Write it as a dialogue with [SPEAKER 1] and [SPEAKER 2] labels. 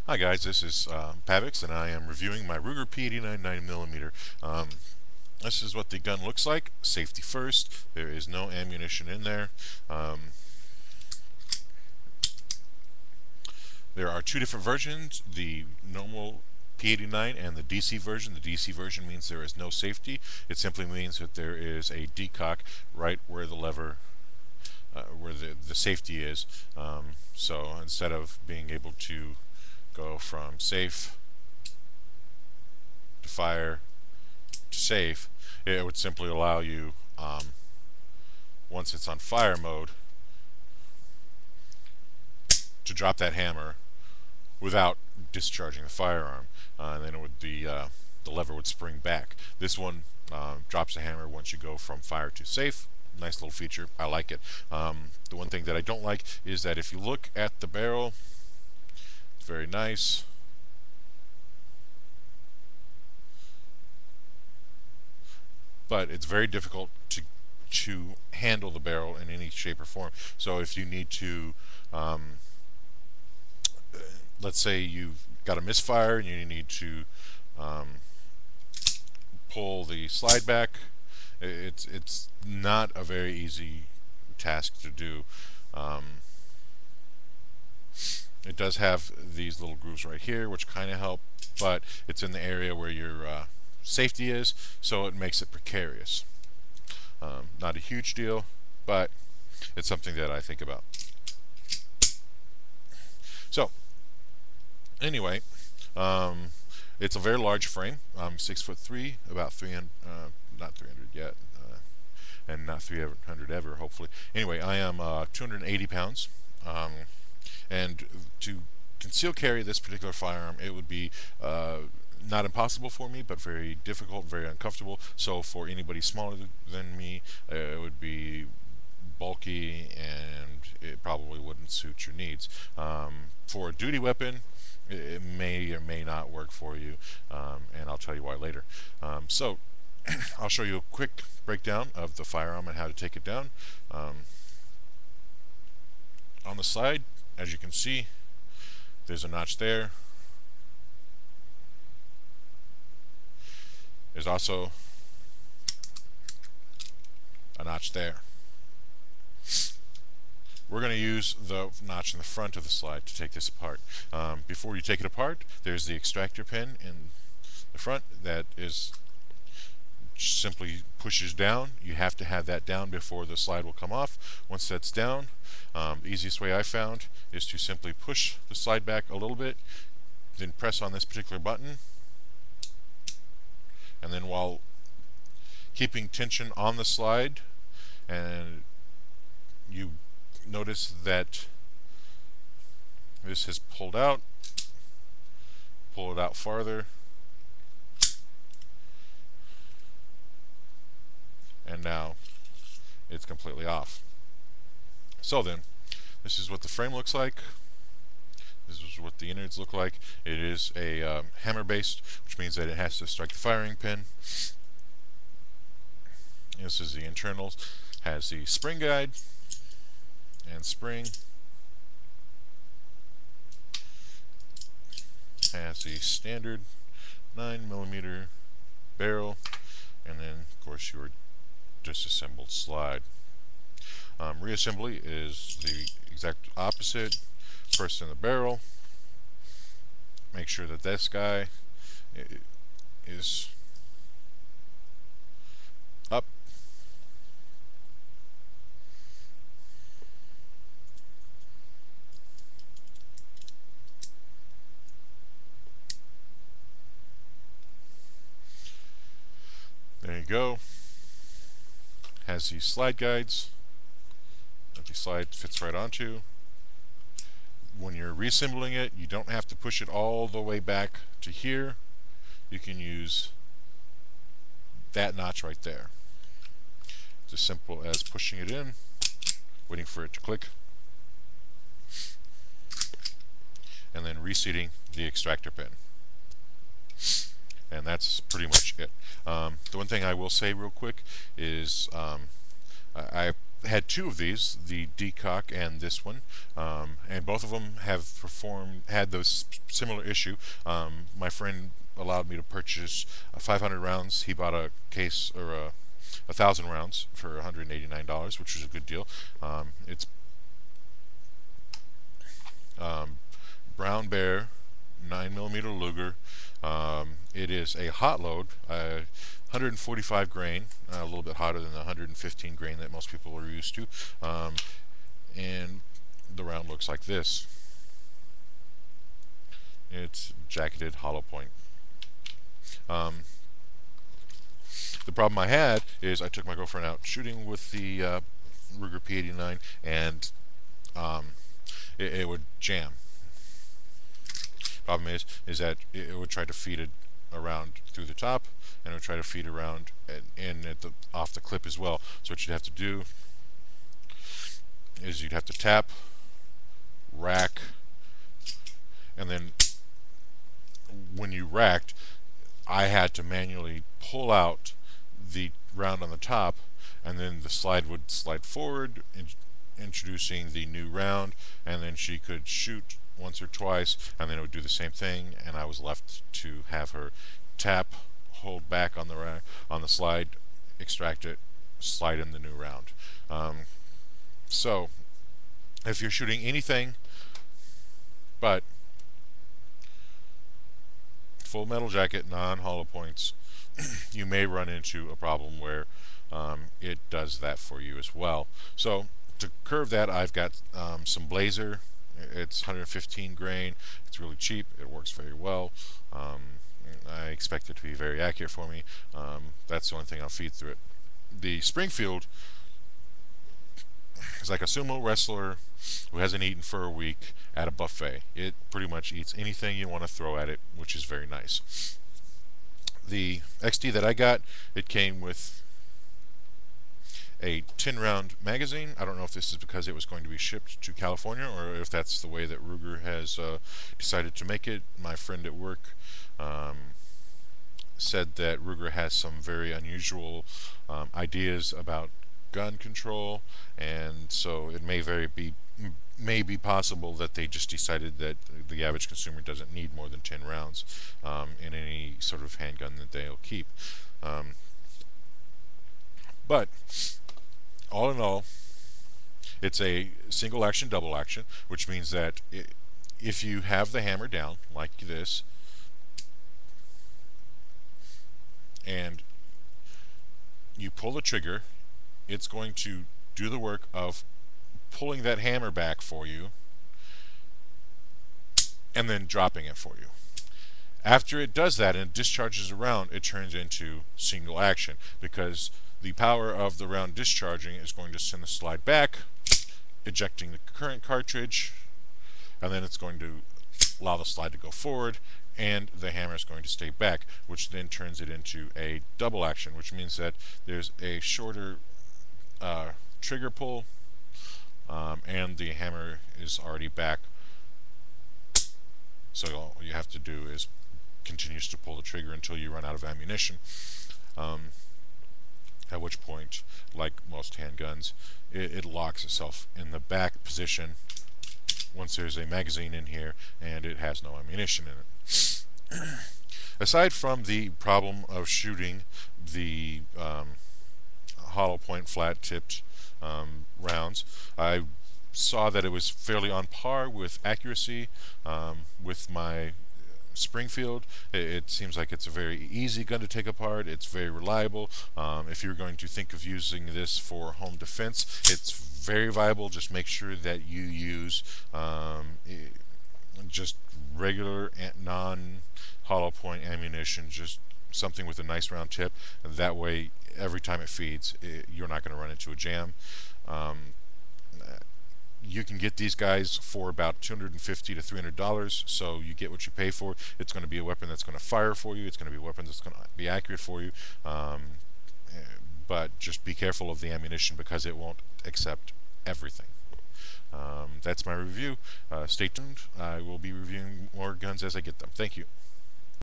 [SPEAKER 1] Hi guys, this is Pavix, and I am reviewing my Ruger P89 9mm. This is what the gun looks like. Safety first. There is no ammunition in there. There are two different versions, the normal P89 and the DC version. The DC version means there is no safety. It simply means that there is a decock right where the lever, where the safety is. So instead of being able to go from safe to fire to safe, it would simply allow you, once it's on fire mode, to drop that hammer without discharging the firearm, and then it would the lever would spring back. This one drops the hammer once you go from fire to safe. Nice little feature. I like it. The one thing that I don't like is that if you look at the barrel, it's very nice. But it's very difficult to handle the barrel in any shape or form. So if you need to, let's say you've got a misfire and you need to pull the slide back, it's not a very easy task to do. It does have these little grooves right here, which kind of help, but it's in the area where your safety is, so it makes it precarious. Not a huge deal, but it's something that I think about. So, anyway, it's a very large frame. I'm 6'3", about 300, not 300 yet, and not 300 ever, hopefully. Anyway, I am 280 pounds, and to conceal carry this particular firearm, it would be not impossible for me, but very difficult, very uncomfortable. So for anybody smaller than me, it would be bulky and it probably wouldn't suit your needs. For a duty weapon, it may or may not work for you, and I'll tell you why later. So I'll show you a quick breakdown of the firearm and how to take it down. On the side, as you can see, there's a notch there. There's also a notch there. We're going to use the notch in the front of the slide to take this apart. Before you take it apart, there's the extractor pin in the front that is simply pushes down. You have to have that down before the slide will come off. Once that's down, the easiest way I found is to simply push the slide back a little bit, then press on this particular button, and then while keeping tension on the slide, and you notice that this has pulled out, pull it out farther, and now it's completely off. So then, this is what the frame looks like. This is what the innards look like. It is a hammer based, which means that it has to strike the firing pin. This is the internals. Has the spring guide and spring. Has the standard 9mm barrel, and then of course your disassembled slide. Reassembly is the exact opposite. First in the barrel, make sure that this guy is up. There you go. Has these slide guides that the slide fits right onto. When you're reassembling it, you don't have to push it all the way back to here. You can use that notch right there. It's as simple as pushing it in, waiting for it to click, and then reseating the extractor pin. And that's pretty much it. The one thing I will say real quick is I had two of these, the decock and this one, and both of them have had those similar issue. My friend allowed me to purchase 500 rounds. He bought a case or a 1,000 rounds for $189, which was a good deal. It's Brown Bear 9mm Luger. It is a hot load, 145 grain, a little bit hotter than the 115 grain that most people are used to. And the round looks like this. It's jacketed hollow point. The problem I had is I took my girlfriend out shooting with the Ruger P89, and it would jam. Problem is that it would try to feed it around through the top, and it would try to feed around and off the clip as well. So what you'd have to do is you'd have to tap, rack, and then when you racked, I had to manually pull out the round on the top, and then the slide would slide forward, introducing the new round, and then she could shoot once or twice, and then it would do the same thing, and I was left to have her tap, hold back on the rack, on the slide, extract it, slide in the new round. So if you're shooting anything but full metal jacket, non-hollow points, you may run into a problem where it does that for you as well. So to curve that, I've got some Blazer. It's 115 grain. It's really cheap. It works very well. I expect it to be very accurate for me. That's the only thing I'll feed through it. The Springfield is like a sumo wrestler who hasn't eaten for a week at a buffet. It pretty much eats anything you want to throw at it, which is very nice. The XD that I got, it came with a 10-round magazine. I don't know if this is because it was going to be shipped to California or if that's the way that Ruger has decided to make it. My friend at work said that Ruger has some very unusual ideas about gun control, and so it may be possible that they just decided that the average consumer doesn't need more than 10 rounds in any sort of handgun that they'll keep. But all in all, it's a single action, double action, which means that if you have the hammer down like this, and you pull the trigger, it's going to do the work of pulling that hammer back for you and then dropping it for you. After it does that and discharges a round, it turns into single action, because the power of the round discharging is going to send the slide back, ejecting the current cartridge, and then it's going to allow the slide to go forward, and the hammer is going to stay back, which then turns it into a double action, which means that there's a shorter trigger pull, and the hammer is already back. So all you have to do is continues to pull the trigger until you run out of ammunition. At which point, like most handguns, it locks itself in the back position once there's a magazine in here and it has no ammunition in it. Aside from the problem of shooting the hollow point flat tipped rounds, I saw that it was fairly on par with accuracy with my Springfield. It seems like it's a very easy gun to take apart. It's very reliable. If you're going to think of using this for home defense, it's very viable. Just make sure that you use just regular non-hollow point ammunition, just something with a nice round tip, and that way every time it feeds, you're not going to run into a jam. You can get these guys for about $250 to $300, so you get what you pay for. It's going to be a weapon that's going to fire for you. It's going to be a weapon that's going to be accurate for you. But just be careful of the ammunition, because it won't accept everything. That's my review. Stay tuned. I will be reviewing more guns as I get them. Thank you.